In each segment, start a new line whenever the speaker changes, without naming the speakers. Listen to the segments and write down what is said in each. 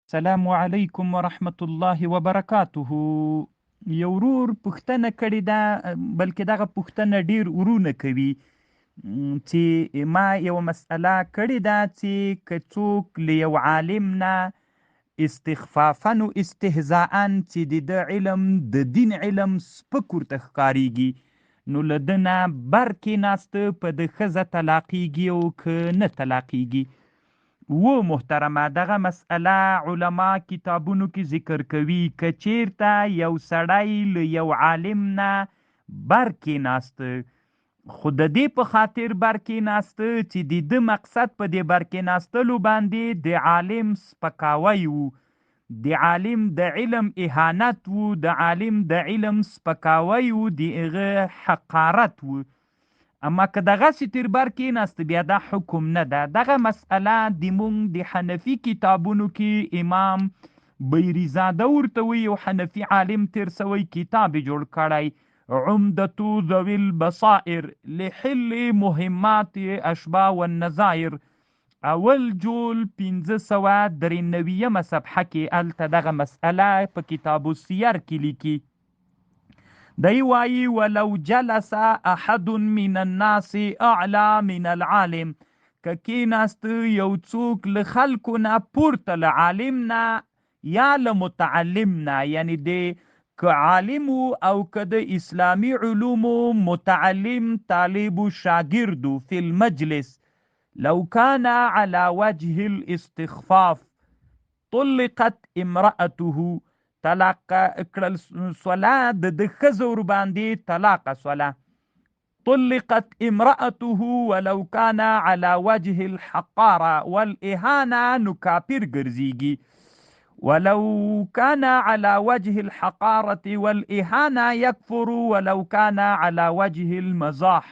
السلام علیکم ورحمت الله وبرکاته. یو ورور پوښتنه کړې ده، بلکې دغه پوښتنه ډیر ورونه کوي چې ما یو مسئله کړې ده چې که څوک له یو عالم نه استخفافا و استهزاء چې د علم د دین علم سپک ورته ښکارېږي، نو له ده نه بر کېناسته په د ښځه طلاقېږي او که نه طلاقېږي. محترمه دغه مسئله علما کتابونو کې ذکر کوي که چیرته یو سړی له یو عالم نه بر کېناسته، خو د دې په خاطر بر کېناسته چې د ده مقصد په دې بر کېناستلو باندې د عالم سپکاوی و، د عالم د علم اهانت و، د عالم د علم سپکاوی و، د هغه حقارت و. اما که دغسې تر بر کېناست بیا دا حکم نه ده. دغه مسئله د مونږ د حنفي کتابونو کې امام بیریزاده ورته وی، یو حنفي عالم تیر سوی کتاب جوړ کړی، عمدة ذوي البصائر لحل مهمات اشباه والنظائر، اول جول 1593 صفحه کې الته دغه مسئله په کتاب السیر کې لیکي. دی وایي ولو جلس احد من الناس اعلى من العالم، که کېناست یو څوک له خلکو نه پورته له عالم نه یا له متعلم نه، یعنی د که عالم او که د اسلامی علومو متعلم طالب شاگرد فی المجلس، لو كان على وجه الاستخفاف طلقت امرأته، طلاق کړل سوله د ښځه ور باندې طلاق سوله، طلقت امرأته ولو كان على وجه الحقارة والإهانة، نو کافر ګرځيږي. ولو كان على وجه الحقارة والإهانة يكفر ولو كان على وجه المزاح،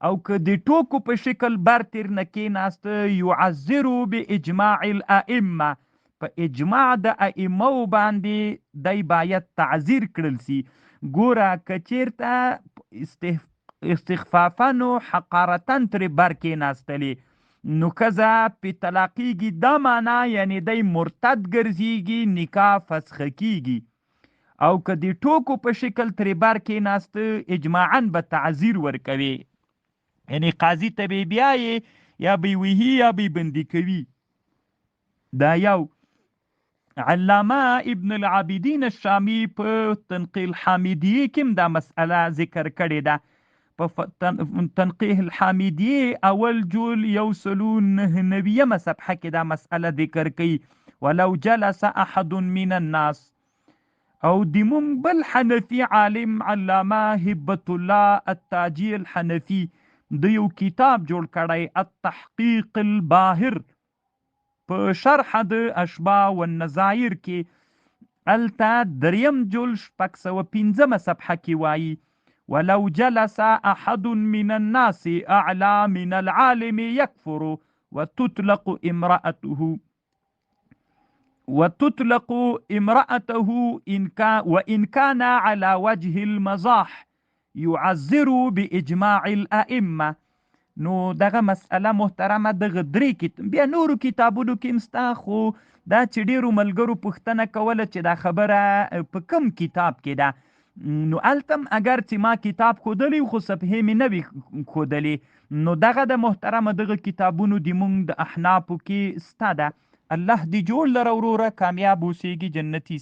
او که د ټوکو په شکل بر تیر نه کېناسته يعذر باجماع الائمه، په اجماع د ائمه باندې دی باید تعذیر کړل سي. ګوره که چیرته استخفافا و حقارتن تر بر کېناستلې نو ښځه په طلاقېږي، دا معنا یعنی دی مرتد ګرځېږي، نکاح فسخه کېږي. او که د ټوکو په شکل تر بر کېناسته اجماعا به تعذیر ورکوي، یعنی قاضي ته به بیایې یا به وهي یا به بندي کوي. دا یو. علامه ابن العابدین الشامی په تنقیح الحامدیه کې دا مسئله ذکر کړې ده. په تنقیح الحامدیه اول جول 199 صفحه کې دا مسئله ذکر کړي، ولو جلس احد من الناس. او د مونږ بل حنفي عالم علامه هبة الله التاجي الحنفي د یو کتاب جوړ کړی التحقیق الباهر په شرح د اشباه والنظائر کې الته دریم جل 615 صفحه کې وایي ولو جلس احد من الناس اعلى من العالم يكفر وتطلق امرأته وإن كان على وجه المزاح يعذر بإجماع الأئمة. نو دغه مسئله محترمه دغه درې بیا نورو کتابونو کې مستا، خو دا چې ډیرو ملګرو پوښتنه کوله چې دا خبره په کوم کتاب کې ده، نو التم اگر چې ما کتاب خودلی خو صفحې مې نه وي خودلی، نو دغه د محترمه دغه کتابونو د مونږ د احنافو کې ستا ده. الله دې جوړ لره وروره، کامیاب اوسېږي، جنتي